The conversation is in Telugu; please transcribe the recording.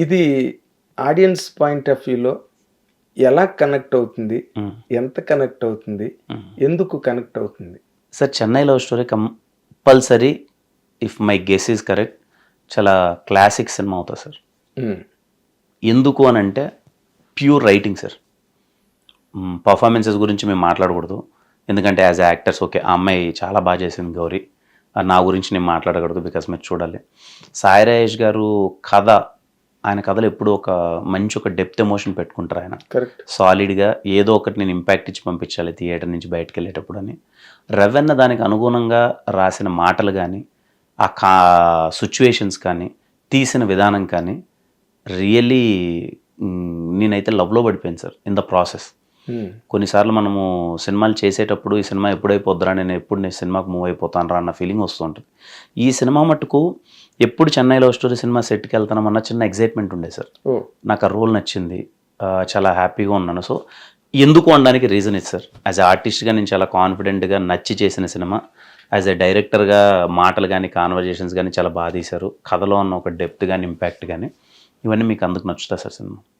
ఇది ఆడియన్స్ పాయింట్ ఆఫ్ వ్యూలో ఎలా కనెక్ట్ అవుతుంది, ఎంత కనెక్ట్ అవుతుంది, ఎందుకు కనెక్ట్ అవుతుంది? Sir Chennai love story compulsory, if my guess is correct, చాలా క్లాసిక్ సినిమా అవుతుంది సార్. ఎందుకు అని అంటే ప్యూర్ రైటింగ్ సార్. పర్ఫార్మెన్సెస్ గురించి మేము మాట్లాడకూడదు, ఎందుకంటే యాజ్ యాక్టర్స్ ఓకే ఆ అమ్మాయి చాలా బాగా చేసింది గౌరీ, నా గురించి నేను మాట్లాడకూడదు బికాస్ మీరు చూడాలి. సాయి రాజేష్ గారు కథ, ఆయన కథలు ఎప్పుడు ఒక మంచి ఒక డెప్త్ ఎమోషన్ పెట్టుకుంటారు ఆయన. కరెక్ట్. సాలిడ్గా ఏదో ఒకటి నేను ఇంపాక్ట్ ఇచ్చి పంపించాలి థియేటర్ నుంచి బయటకు వెళ్ళేటప్పుడు అని. రవెన్న దానికి అనుగుణంగా రాసిన మాటలు కానీ, ఆ సిచ్యువేషన్స్ కానీ, తీసిన విధానం కానీ రియల్లీ నేనైతే లవ్లో పడిపోయాను సార్ ఇన్ ద ప్రాసెస్. కొన్నిసార్లు మనము సినిమాలు చేసేటప్పుడు ఈ సినిమా ఎప్పుడైపోద్దురా, నేను సినిమాకు మూవ్ అయిపోతాను రా అన్న ఫీలింగ్ వస్తూ ఉంటుంది. ఈ సినిమా మట్టుకు ఎప్పుడు చెన్నై లవ్ స్టోరీ సినిమా సెట్కి వెళ్తానమన్న చిన్న ఎగ్జైట్మెంట్ ఉండే సార్. నాకు ఆ రోల్ నచ్చింది, చాలా హ్యాపీగా ఉన్నాను. సో ఎందుకు అనడానికి రీజన్ ఇది సార్. యాజ్ ఎ ఆర్టిస్ట్గా నేను చాలా కాన్ఫిడెంట్గా నచ్చి చేసిన సినిమా. యాజ్ ఎ డైరెక్టర్గా మాటలు కానీ కాన్వర్జేషన్స్ కానీ చాలా బాగా తీశారు. కథలో ఉన్న ఒక డెప్త్ కానీ ఇంపాక్ట్ కానీ ఇవన్నీ మీకు అందుకు నచ్చుతాయి సార్ సినిమా.